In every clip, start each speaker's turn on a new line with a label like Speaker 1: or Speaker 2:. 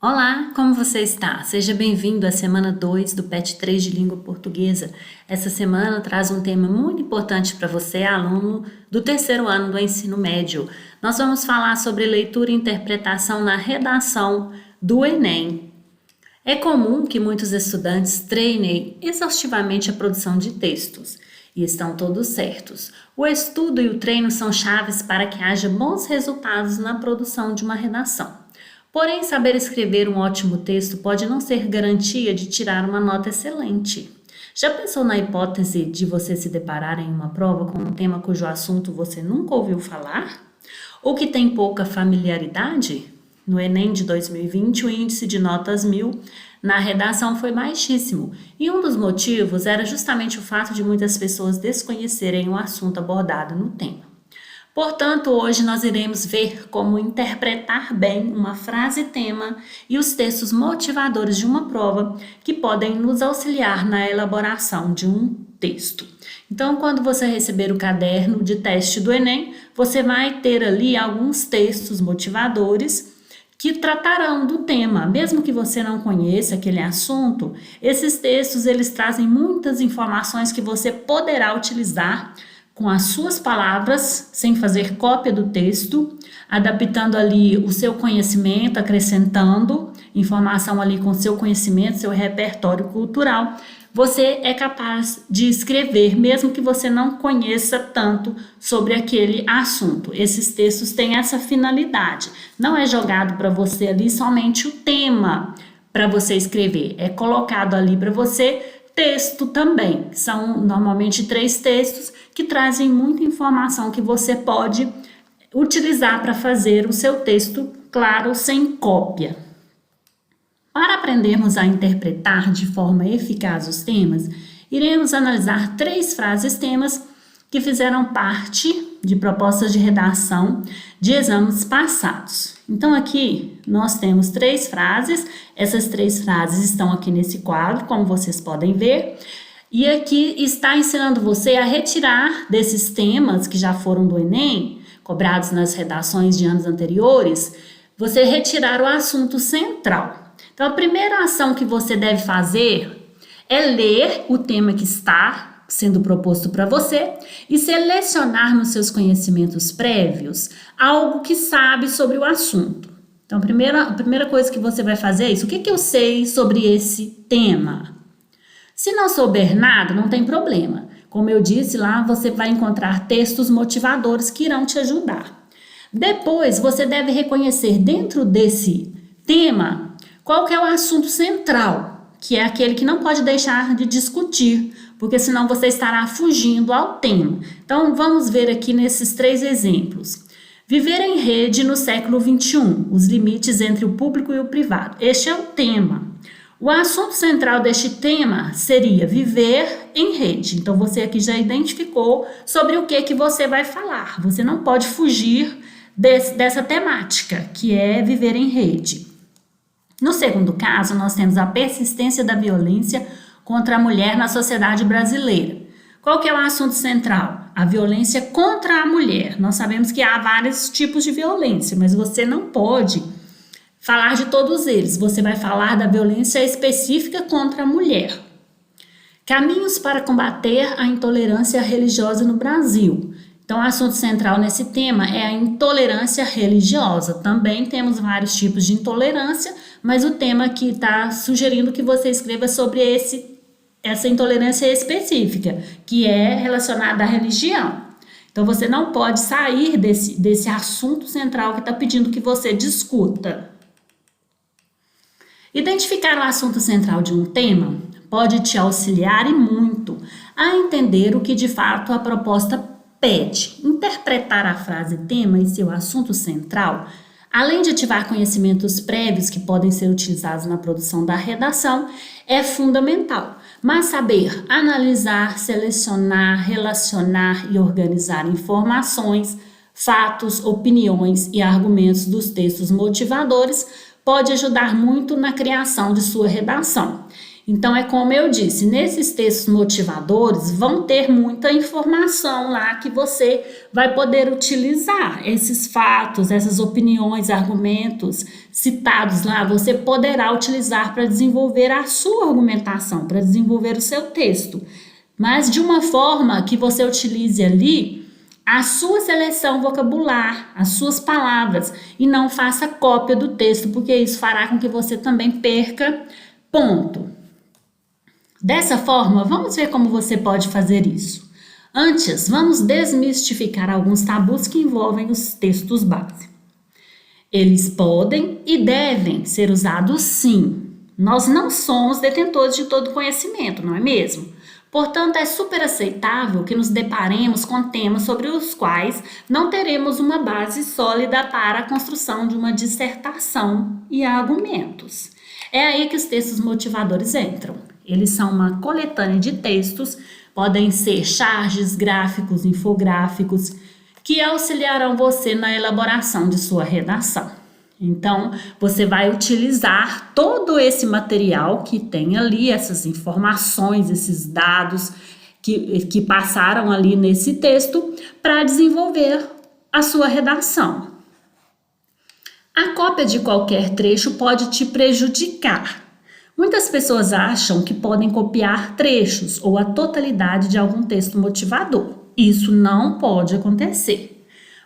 Speaker 1: Olá, como você está? Seja bem-vindo à semana 2 do PET 3 de Língua Portuguesa. Essa semana traz um tema muito importante para você, aluno do terceiro ano do ensino médio. Nós vamos falar sobre leitura e interpretação na redação do Enem. É comum que muitos estudantes treinem exaustivamente a produção de textos, e estão todos certos. O estudo e o treino são chaves para que haja bons resultados na produção de uma redação. Porém, saber escrever um ótimo texto pode não ser garantia de tirar uma nota excelente. Já pensou na hipótese de você se deparar em uma prova com um tema cujo assunto você nunca ouviu falar? Ou que tem pouca familiaridade? No Enem de 2020, o índice de notas 1000 na redação foi baixíssimo, e um dos motivos era justamente o fato de muitas pessoas desconhecerem o assunto abordado no tema. Portanto, hoje nós iremos ver como interpretar bem uma frase-tema e os textos motivadores de uma prova que podem nos auxiliar na elaboração de um texto. Então, quando você receber o caderno de teste do Enem, você vai ter ali alguns textos motivadores que tratarão do tema. Mesmo que você não conheça aquele assunto, esses textos eles trazem muitas informações que você poderá utilizar com as suas palavras, sem fazer cópia do texto, adaptando ali o seu conhecimento, acrescentando informação ali com seu conhecimento, seu repertório cultural. Você é capaz de escrever, mesmo que você não conheça tanto sobre aquele assunto. Esses textos têm essa finalidade. Não é jogado para você ali somente o tema para você escrever. É colocado ali para você texto também. São normalmente 3 textos que trazem muita informação que você pode utilizar para fazer o seu texto, claro, sem cópia. Para aprendermos a interpretar de forma eficaz os temas, iremos analisar 3 frases-temas que fizeram parte de propostas de redação de exames passados. Então aqui nós temos 3 frases, essas 3 frases estão aqui nesse quadro, como vocês podem ver, e aqui está ensinando você a retirar desses temas que já foram do Enem, cobrados nas redações de anos anteriores, você retirar o assunto central. Então a primeira ação que você deve fazer é ler o tema que está sendo proposto para você e selecionar nos seus conhecimentos prévios algo que sabe sobre o assunto. Então, a primeira coisa que você vai fazer é isso. O que eu sei sobre esse tema? Se não souber nada, não tem problema. Como eu disse lá, você vai encontrar textos motivadores que irão te ajudar. Depois, você deve reconhecer dentro desse tema qual que é o assunto central, que é aquele que não pode deixar de discutir, porque senão você estará fugindo ao tema. Então, vamos ver aqui nesses 3 exemplos. Viver em rede no século XXI, os limites entre o público e o privado. Este é o tema. O assunto central deste tema seria viver em rede. Então, você aqui já identificou sobre o que você vai falar. Você não pode fugir dessa temática, que é viver em rede. No segundo caso, nós temos a persistência da violência contra a mulher na sociedade brasileira. Qual que é o assunto central? A violência contra a mulher. Nós sabemos que há vários tipos de violência, mas você não pode falar de todos eles. Você vai falar da violência específica contra a mulher. Caminhos para combater a intolerância religiosa no Brasil. Então, o assunto central nesse tema é a intolerância religiosa. Também temos vários tipos de intolerância, mas o tema aqui está sugerindo que você escreva sobre essa intolerância específica, que é relacionada à religião. Então, você não pode sair desse assunto central que está pedindo que você discuta. Identificar o assunto central de um tema pode te auxiliar e muito a entender o que de fato a proposta pede. Interpretar a frase tema e seu assunto central, além de ativar conhecimentos prévios que podem ser utilizados na produção da redação, é fundamental. Mas saber analisar, selecionar, relacionar e organizar informações, fatos, opiniões e argumentos dos textos motivadores pode ajudar muito na criação de sua redação. Então, é como eu disse, nesses textos motivadores vão ter muita informação lá que você vai poder utilizar. Esses fatos, essas opiniões, argumentos citados lá, você poderá utilizar para desenvolver a sua argumentação, para desenvolver o seu texto. Mas de uma forma que você utilize ali a sua seleção vocabular, as suas palavras, e não faça cópia do texto, porque isso fará com que você também perca ponto. Dessa forma, vamos ver como você pode fazer isso. Antes, vamos desmistificar alguns tabus que envolvem os textos base. Eles podem e devem ser usados sim. Nós não somos detentores de todo conhecimento, não é mesmo? Portanto, é super aceitável que nos deparemos com temas sobre os quais não teremos uma base sólida para a construção de uma dissertação e argumentos. É aí que os textos motivadores entram. Eles são uma coletânea de textos, podem ser charges, gráficos, infográficos, que auxiliarão você na elaboração de sua redação. Então, você vai utilizar todo esse material que tem ali, essas informações, esses dados que passaram ali nesse texto, para desenvolver a sua redação. A cópia de qualquer trecho pode te prejudicar. Muitas pessoas acham que podem copiar trechos ou a totalidade de algum texto motivador. Isso não pode acontecer.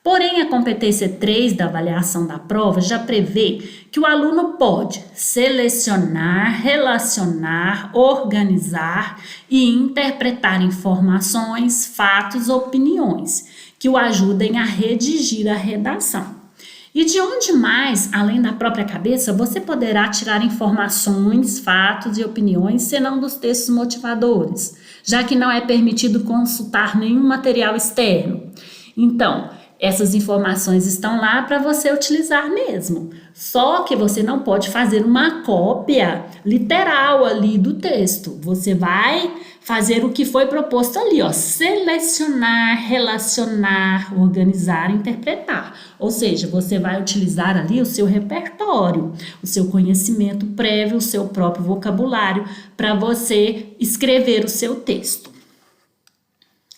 Speaker 1: Porém, a competência 3 da avaliação da prova já prevê que o aluno pode selecionar, relacionar, organizar e interpretar informações, fatos, opiniões que o ajudem a redigir a redação. E de onde mais, além da própria cabeça, você poderá tirar informações, fatos e opiniões, senão dos textos motivadores, já que não é permitido consultar nenhum material externo. Então, essas informações estão lá para você utilizar mesmo. Só que você não pode fazer uma cópia literal ali do texto. Você vai fazer o que foi proposto ali, ó, selecionar, relacionar, organizar, interpretar. Ou seja, você vai utilizar ali o seu repertório, o seu conhecimento prévio, o seu próprio vocabulário para você escrever o seu texto.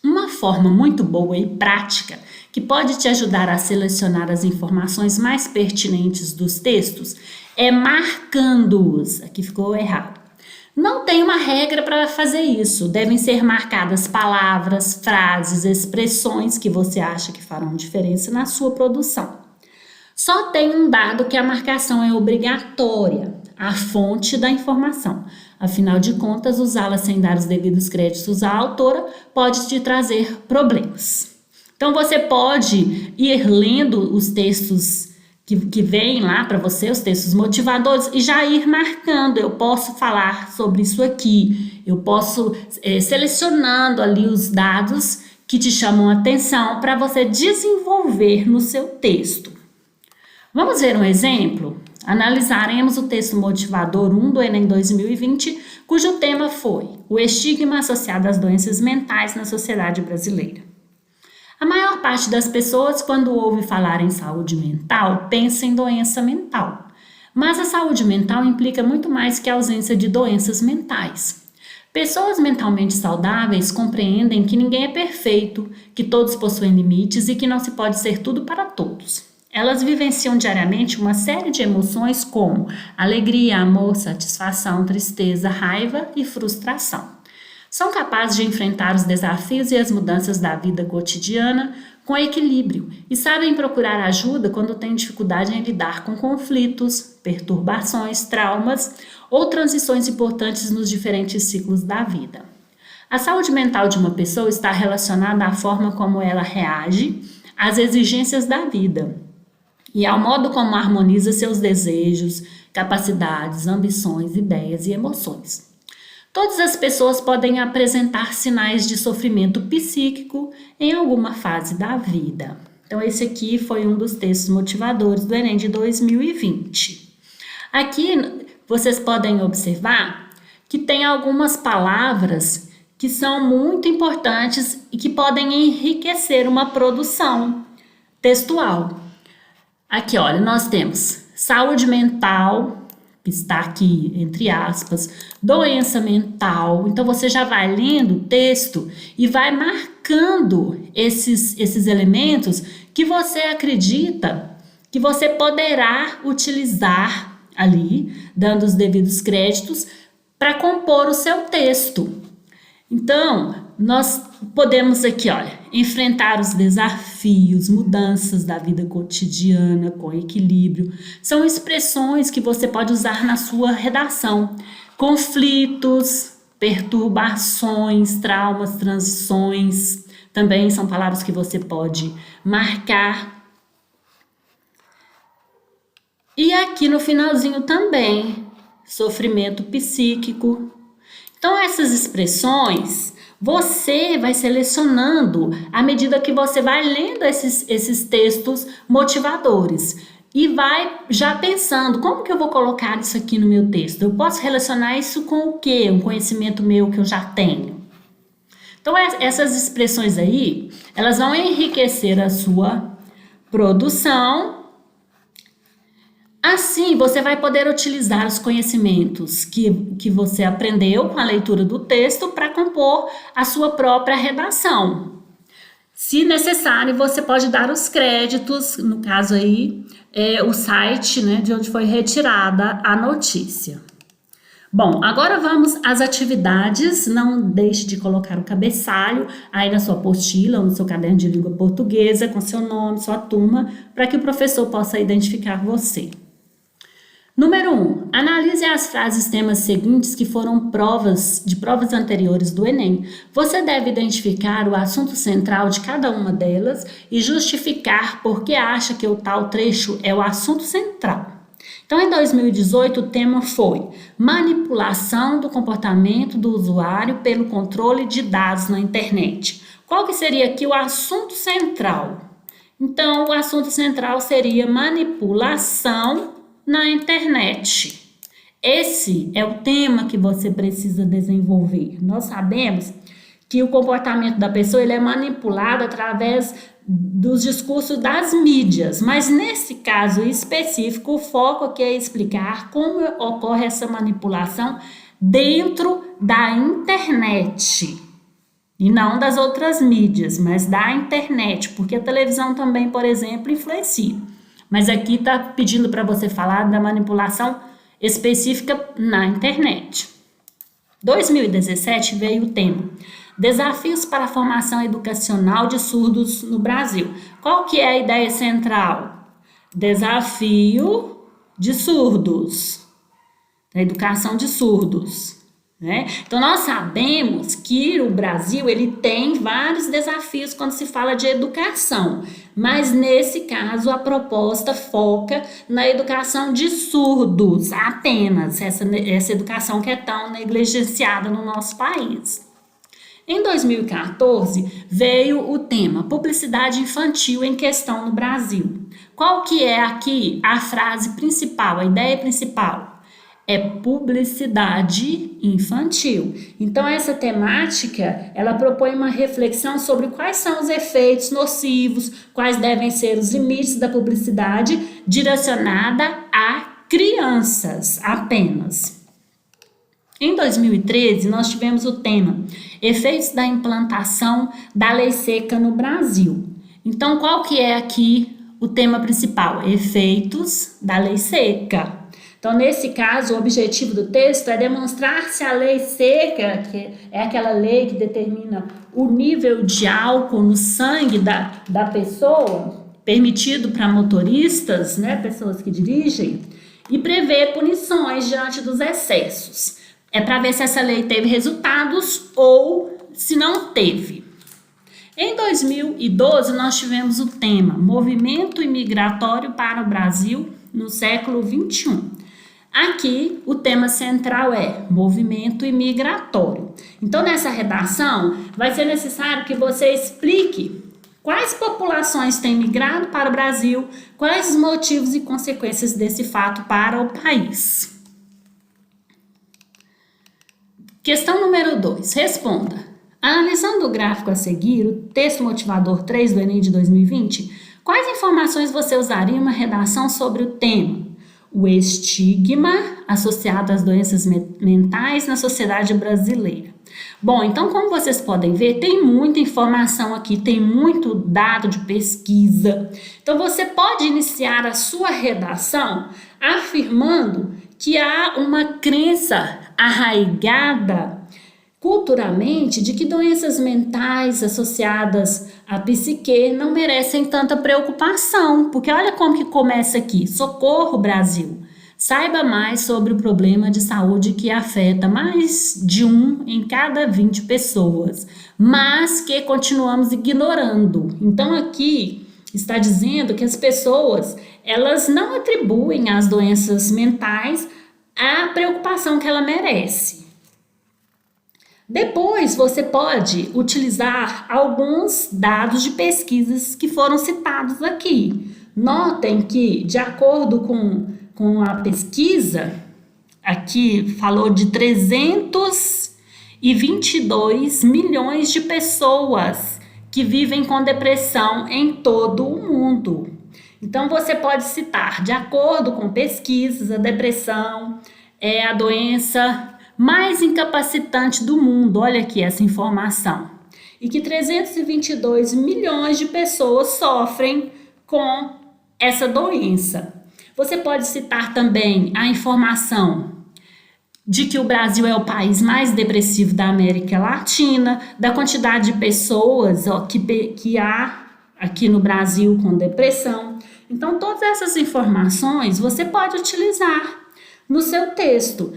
Speaker 1: Uma forma muito boa e prática que pode te ajudar a selecionar as informações mais pertinentes dos textos é marcando-os. Aqui ficou errado. Não tem uma regra para fazer isso. Devem ser marcadas palavras, frases, expressões que você acha que farão diferença na sua produção. Só tem um dado que a marcação é obrigatória, a fonte da informação. Afinal de contas, usá-la sem dar os devidos créditos à autora pode te trazer problemas. Então, você pode ir lendo os textos que vêm lá para você, os textos motivadores, e já ir marcando. Eu posso falar sobre isso aqui, eu posso selecionando ali os dados que te chamam a atenção para você desenvolver no seu texto. Vamos ver um exemplo? Analisaremos o texto motivador 1 do Enem 2020, cujo tema foi o estigma associado às doenças mentais na sociedade brasileira. A maior parte das pessoas, quando ouve falar em saúde mental, pensa em doença mental. Mas a saúde mental implica muito mais que a ausência de doenças mentais. Pessoas mentalmente saudáveis compreendem que ninguém é perfeito, que todos possuem limites e que não se pode ser tudo para todos. Elas vivenciam diariamente uma série de emoções como alegria, amor, satisfação, tristeza, raiva e frustração. São capazes de enfrentar os desafios e as mudanças da vida cotidiana com equilíbrio e sabem procurar ajuda quando têm dificuldade em lidar com conflitos, perturbações, traumas ou transições importantes nos diferentes ciclos da vida. A saúde mental de uma pessoa está relacionada à forma como ela reage às exigências da vida e ao modo como harmoniza seus desejos, capacidades, ambições, ideias e emoções. Todas as pessoas podem apresentar sinais de sofrimento psíquico em alguma fase da vida. Então, esse aqui foi um dos textos motivadores do Enem de 2020. Aqui, vocês podem observar que tem algumas palavras que são muito importantes e que podem enriquecer uma produção textual. Aqui, olha, nós temos saúde mental, que está aqui, entre aspas, doença mental. Então, você já vai lendo o texto e vai marcando esses elementos que você acredita que você poderá utilizar ali, dando os devidos créditos, para compor o seu texto. Então, nós podemos aqui, olha, enfrentar os desafios, mudanças da vida cotidiana com equilíbrio. São expressões que você pode usar na sua redação. Conflitos, perturbações, traumas, transições, também são palavras que você pode marcar. E aqui no finalzinho também, sofrimento psíquico. Então, essas expressões você vai selecionando à medida que você vai lendo esses textos motivadores e vai já pensando, como que eu vou colocar isso aqui no meu texto? Eu posso relacionar isso com o quê? Um conhecimento meu que eu já tenho. Então, essas expressões aí, elas vão enriquecer a sua produção. Assim, você vai poder utilizar os conhecimentos que você aprendeu com a leitura do texto para compor a sua própria redação. Se necessário, você pode dar os créditos, no caso aí, o site, né, de onde foi retirada a notícia. Bom, agora vamos às atividades. Não deixe de colocar o cabeçalho aí na sua apostila ou no seu caderno de língua portuguesa com seu nome, sua turma, para que o professor possa identificar você. Número 1. Analise as frases temas seguintes que foram provas anteriores do Enem. Você deve identificar o assunto central de cada uma delas e justificar por que acha que o tal trecho é o assunto central. Então, em 2018, o tema foi manipulação do comportamento do usuário pelo controle de dados na internet. Qual que seria aqui o assunto central? Então, o assunto central seria manipulação na internet. Esse é o tema que você precisa desenvolver. Nós sabemos que o comportamento da pessoa ele é manipulado através dos discursos das mídias, mas nesse caso específico, o foco aqui é explicar como ocorre essa manipulação dentro da internet. E não das outras mídias, mas da internet, porque a televisão também, por exemplo, influencia. Mas aqui está pedindo para você falar da manipulação específica na internet. 2017 veio o tema Desafios para a formação educacional de surdos no Brasil. Qual que é a ideia central? Desafio de surdos, da educação de surdos. Né? Então, nós sabemos que o Brasil ele tem vários desafios quando se fala de educação, mas nesse caso a proposta foca na educação de surdos apenas, essa educação que é tão negligenciada no nosso país. Em 2014, veio o tema Publicidade Infantil em Questão no Brasil. Qual que é aqui a frase principal, a ideia principal? É publicidade infantil. Então, essa temática, ela propõe uma reflexão sobre quais são os efeitos nocivos, quais devem ser os limites da publicidade direcionada a crianças apenas. Em 2013, nós tivemos o tema Efeitos da implantação da lei seca no Brasil. Então, qual que é aqui o tema principal? Efeitos da lei seca. Então, nesse caso, o objetivo do texto é demonstrar se a lei seca, que é aquela lei que determina o nível de álcool no sangue da pessoa, permitido para motoristas, né, pessoas que dirigem, e prevê punições diante dos excessos. É para ver se essa lei teve resultados ou se não teve. Em 2012, nós tivemos o tema Movimento Imigratório para o Brasil no século XXI. Aqui, o tema central é movimento imigratório. Então, nessa redação, vai ser necessário que você explique quais populações têm migrado para o Brasil, quais os motivos e consequências desse fato para o país. Questão número 2. Responda. Analisando o gráfico a seguir, o texto motivador 3 do Enem de 2020, quais informações você usaria em uma redação sobre o tema? O estigma associado às doenças mentais na sociedade brasileira. Bom, então como vocês podem ver, tem muita informação aqui, tem muito dado de pesquisa. Então você pode iniciar a sua redação afirmando que há uma crença arraigada culturalmente de que doenças mentais associadas à psique não merecem tanta preocupação, porque olha como que começa aqui: socorro, Brasil. Saiba mais sobre o problema de saúde que afeta mais de 1 em cada 20 pessoas, mas que continuamos ignorando. Então aqui está dizendo que as pessoas, elas não atribuem às doenças mentais a preocupação que ela merece. Depois você pode utilizar alguns dados de pesquisas que foram citados aqui. Notem que, de acordo com a pesquisa, aqui falou de 322 milhões de pessoas que vivem com depressão em todo o mundo. Então você pode citar, de acordo com pesquisas, a depressão é a doença mais incapacitante do mundo. Olha aqui essa informação. E que 322 milhões de pessoas sofrem com essa doença. Você pode citar também a informação de que o Brasil é o país mais depressivo da América Latina, da quantidade de pessoas que há aqui no Brasil com depressão. Então, todas essas informações você pode utilizar no seu texto,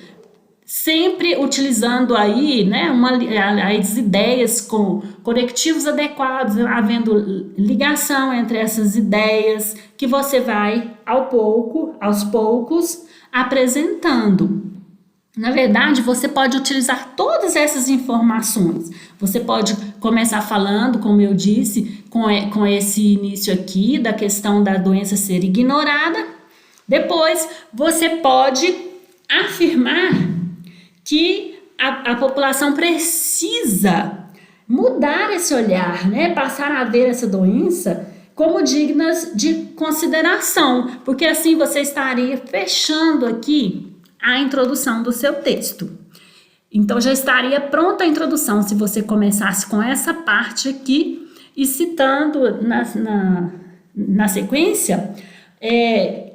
Speaker 1: sempre utilizando aí, né, as ideias com conectivos adequados, havendo ligação entre essas ideias que você vai aos poucos apresentando. Na verdade, você pode utilizar todas essas informações. Você pode começar falando, como eu disse, com esse início aqui da questão da doença ser ignorada. Depois, você pode afirmar que a população precisa mudar esse olhar, né? Passar a ver essa doença como dignas de consideração, porque assim você estaria fechando aqui a introdução do seu texto. Então já estaria pronta a introdução se você começasse com essa parte aqui e citando na sequência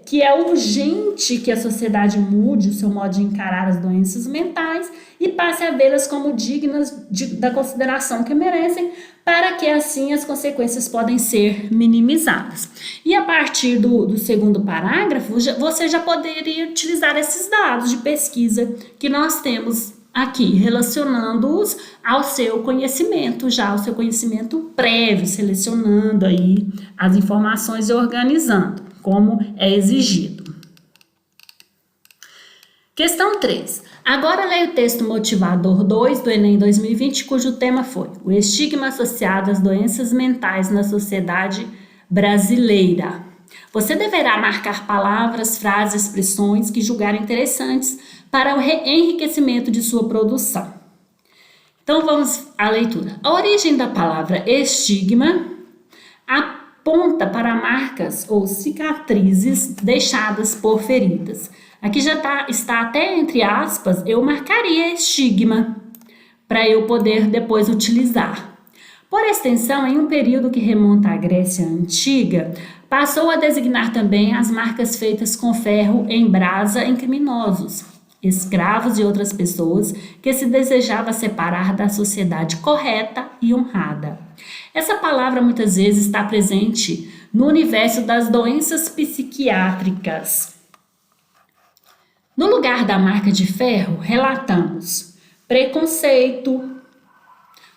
Speaker 1: que é urgente que a sociedade mude o seu modo de encarar as doenças mentais e passe a vê-las como dignas da consideração que merecem, para que assim as consequências podem ser minimizadas. E a partir do segundo parágrafo, você já poderia utilizar esses dados de pesquisa que nós temos aqui, relacionando-os ao seu conhecimento, já ao seu conhecimento prévio, selecionando aí as informações e organizando, como é exigido. Questão 3. Agora leia o texto motivador 2 do Enem 2020, cujo tema foi o estigma associado às doenças mentais na sociedade brasileira. Você deverá marcar palavras, frases, expressões que julgar interessantes para o enriquecimento de sua produção. Então vamos à leitura. A origem da palavra estigma aponta para marcas ou cicatrizes deixadas por feridas. Aqui já está até entre aspas, eu marcaria estigma para eu poder depois utilizar. Por extensão, em um período que remonta à Grécia Antiga, passou a designar também as marcas feitas com ferro em brasa em criminosos, escravos e outras pessoas que se desejava separar da sociedade correta e honrada. Essa palavra muitas vezes está presente no universo das doenças psiquiátricas. No lugar da marca de ferro, relatamos preconceito,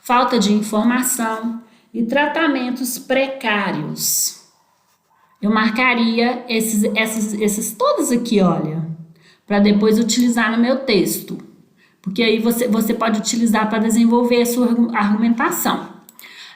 Speaker 1: falta de informação e tratamentos precários. Eu marcaria esses todos aqui, olha, para depois utilizar no meu texto, porque aí você pode utilizar para desenvolver a sua argumentação.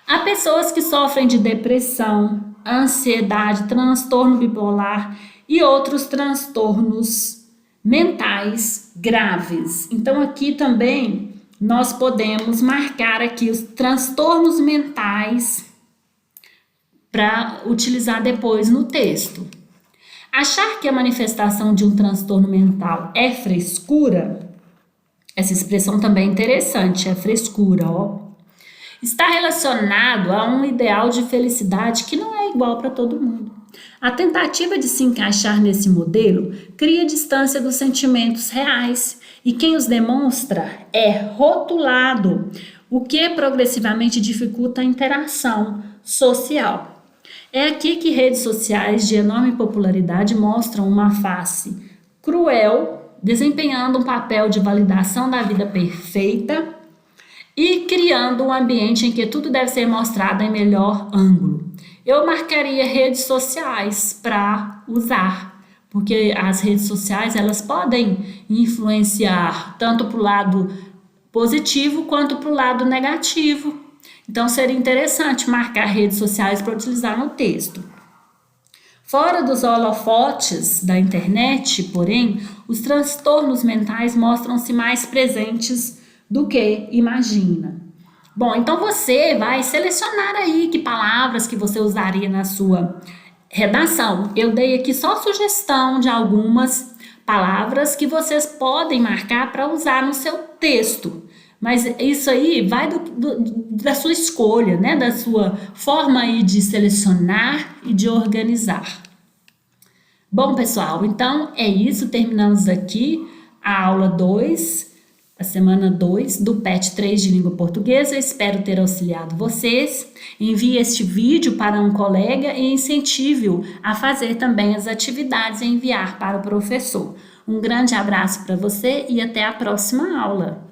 Speaker 1: Há pessoas que sofrem de depressão, ansiedade, transtorno bipolar e outros transtornos mentais graves. Então aqui também nós podemos marcar aqui os transtornos mentais para utilizar depois no texto. Achar que a manifestação de um transtorno mental é frescura, essa expressão também é interessante, é frescura, ó. Está relacionado a um ideal de felicidade que não é igual para todo mundo. A tentativa de se encaixar nesse modelo cria distância dos sentimentos reais e quem os demonstra é rotulado, o que progressivamente dificulta a interação social. É aqui que redes sociais de enorme popularidade mostram uma face cruel, desempenhando um papel de validação da vida perfeita e criando um ambiente em que tudo deve ser mostrado em melhor ângulo. Eu marcaria redes sociais para usar, porque as redes sociais elas podem influenciar tanto para o lado positivo quanto para o lado negativo. Então seria interessante marcar redes sociais para utilizar no texto. Fora dos holofotes da internet, porém, os transtornos mentais mostram-se mais presentes do que imagina. Bom, então você vai selecionar aí que palavras que você usaria na sua redação. Eu dei aqui só sugestão de algumas palavras que vocês podem marcar para usar no seu texto. Mas isso aí vai da sua escolha, né? Da sua forma aí de selecionar e de organizar. Bom, pessoal, então é isso. Terminamos aqui a aula 2, a semana 2 do PET 3 de Língua Portuguesa. Espero ter auxiliado vocês. Envie este vídeo para um colega e incentive-o a fazer também as atividades e enviar para o professor. Um grande abraço para você e até a próxima aula.